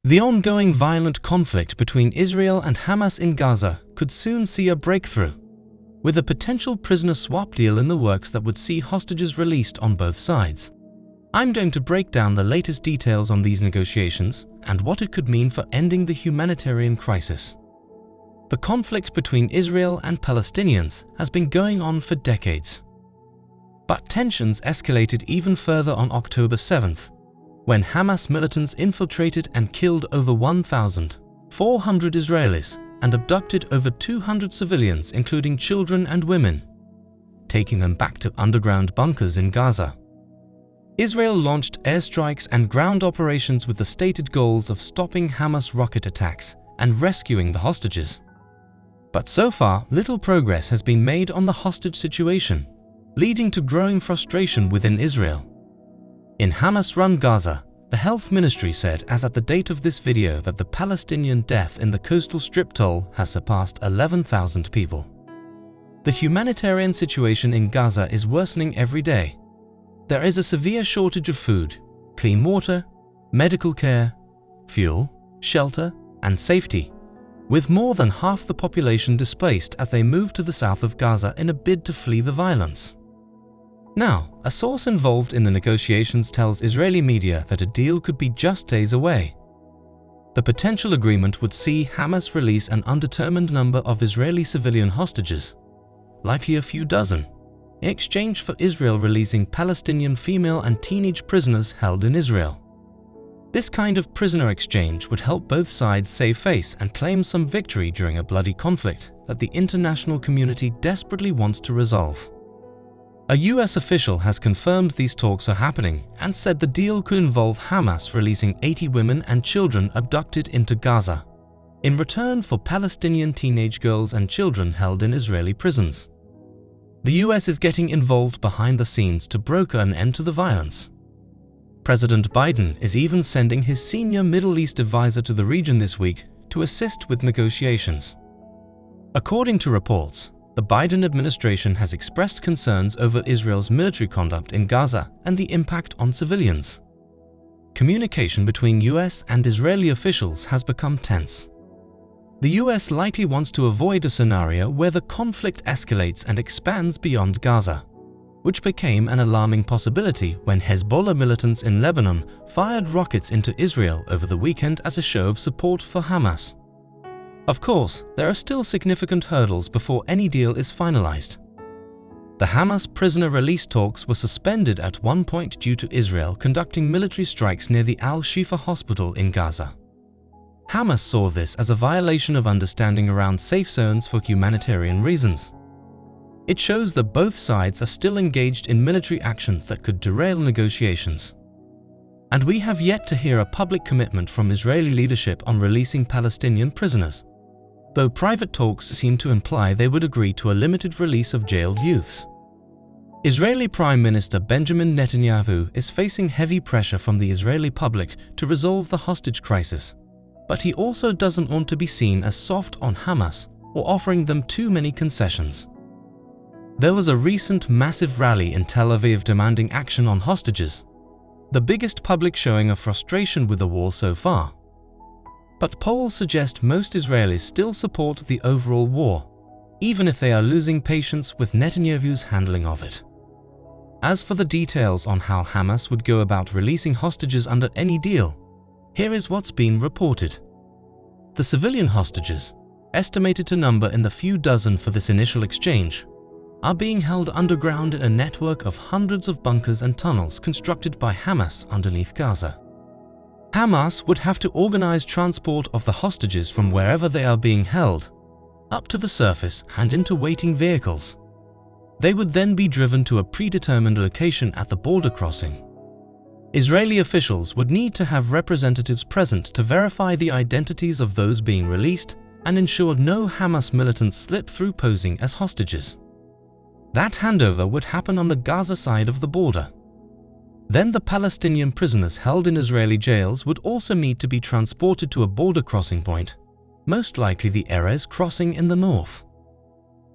The ongoing violent conflict between Israel and Hamas in Gaza could soon see a breakthrough, with a potential prisoner swap deal in the works that would see hostages released on both sides. I'm going to break down the latest details on these negotiations and what it could mean for ending the humanitarian crisis. The conflict between Israel and Palestinians has been going on for decades. But tensions escalated even further on October 7th, when Hamas militants infiltrated and killed over 1,400 Israelis and abducted over 200 civilians, including children and women, taking them back to underground bunkers in Gaza. Israel launched airstrikes and ground operations with the stated goals of stopping Hamas rocket attacks and rescuing the hostages. But so far, little progress has been made on the hostage situation, leading to growing frustration within Israel. In Hamas-run Gaza, the health ministry said as at the date of this video that the Palestinian death in the coastal strip toll has surpassed 11,000 people. The humanitarian situation in Gaza is worsening every day. There is a severe shortage of food, clean water, medical care, fuel, shelter, and safety, with more than half the population displaced as they move to the south of Gaza in a bid to flee the violence. Now, a source involved in the negotiations tells Israeli media that a deal could be just days away. The potential agreement would see Hamas release an undetermined number of Israeli civilian hostages, likely a few dozen, in exchange for Israel releasing Palestinian female and teenage prisoners held in Israel. This kind of prisoner exchange would help both sides save face and claim some victory during a bloody conflict that the international community desperately wants to resolve. A US official has confirmed these talks are happening and said the deal could involve Hamas releasing 80 women and children abducted into Gaza, in return for Palestinian teenage girls and children held in Israeli prisons. The US is getting involved behind the scenes to broker an end to the violence. President Biden is even sending his senior Middle East advisor to the region this week to assist with negotiations. According to reports, the Biden administration has expressed concerns over Israel's military conduct in Gaza and the impact on civilians. Communication between US and Israeli officials has become tense. The US likely wants to avoid a scenario where the conflict escalates and expands beyond Gaza, which became an alarming possibility when Hezbollah militants in Lebanon fired rockets into Israel over the weekend as a show of support for Hamas. Of course, there are still significant hurdles before any deal is finalized. The Hamas prisoner release talks were suspended at one point due to Israel conducting military strikes near the Al-Shifa hospital in Gaza. Hamas saw this as a violation of understanding around safe zones for humanitarian reasons. It shows that both sides are still engaged in military actions that could derail negotiations. And we have yet to hear a public commitment from Israeli leadership on releasing Palestinian prisoners, though private talks seem to imply they would agree to a limited release of jailed youths. Israeli Prime Minister Benjamin Netanyahu is facing heavy pressure from the Israeli public to resolve the hostage crisis, but he also doesn't want to be seen as soft on Hamas or offering them too many concessions. There was a recent massive rally in Tel Aviv demanding action on hostages, the biggest public showing of frustration with the war so far. But polls suggest most Israelis still support the overall war, even if they are losing patience with Netanyahu's handling of it. As for the details on how Hamas would go about releasing hostages under any deal, here is what's been reported. The civilian hostages, estimated to number in the few dozen for this initial exchange, are being held underground in a network of hundreds of bunkers and tunnels constructed by Hamas underneath Gaza. Hamas would have to organize transport of the hostages from wherever they are being held, up to the surface and into waiting vehicles. They would then be driven to a predetermined location at the border crossing. Israeli officials would need to have representatives present to verify the identities of those being released and ensure no Hamas militants slip through posing as hostages. That handover would happen on the Gaza side of the border. Then the Palestinian prisoners held in Israeli jails would also need to be transported to a border crossing point, most likely the Erez crossing in the north.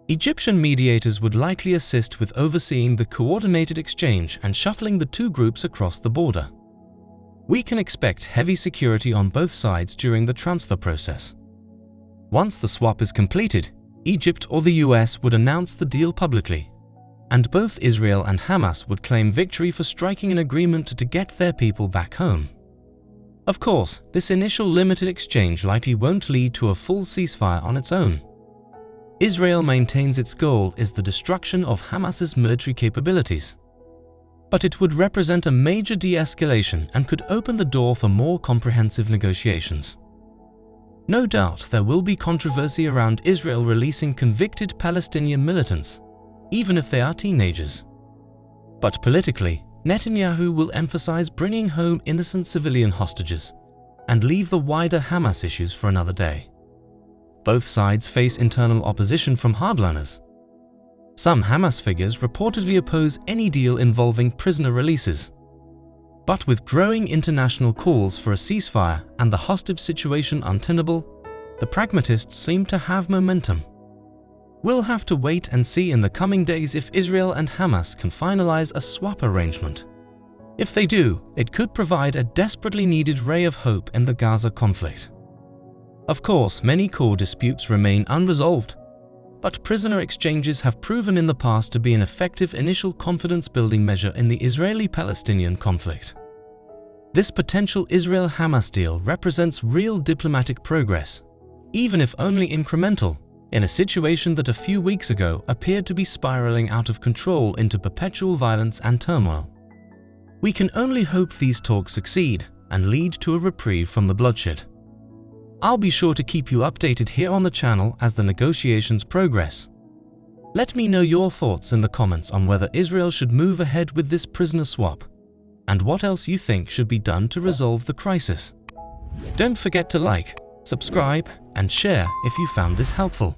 Egyptian mediators would likely assist with overseeing the coordinated exchange and shuttling the two groups across the border. We can expect heavy security on both sides during the transfer process. Once the swap is completed, Egypt or the US would announce the deal publicly, and both Israel and Hamas would claim victory for striking an agreement to get their people back home. Of course, this initial limited exchange likely won't lead to a full ceasefire on its own. Israel maintains its goal is the destruction of Hamas's military capabilities. But it would represent a major de-escalation and could open the door for more comprehensive negotiations. No doubt there will be controversy around Israel releasing convicted Palestinian militants, even if they are teenagers. But politically, Netanyahu will emphasize bringing home innocent civilian hostages and leave the wider Hamas issues for another day. Both sides face internal opposition from hardliners. Some Hamas figures reportedly oppose any deal involving prisoner releases. But with growing international calls for a ceasefire and the hostage situation untenable, the pragmatists seem to have momentum. We'll have to wait and see in the coming days if Israel and Hamas can finalize a swap arrangement. If they do, it could provide a desperately needed ray of hope in the Gaza conflict. Of course, many core disputes remain unresolved, but prisoner exchanges have proven in the past to be an effective initial confidence-building measure in the Israeli-Palestinian conflict. This potential Israel-Hamas deal represents real diplomatic progress, even if only incremental, in a situation that a few weeks ago appeared to be spiraling out of control into perpetual violence and turmoil. We can only hope these talks succeed and lead to a reprieve from the bloodshed. I'll be sure to keep you updated here on the channel as the negotiations progress. Let me know your thoughts in the comments on whether Israel should move ahead with this prisoner swap, and what else you think should be done to resolve the crisis. Don't forget to like, subscribe, and share if you found this helpful.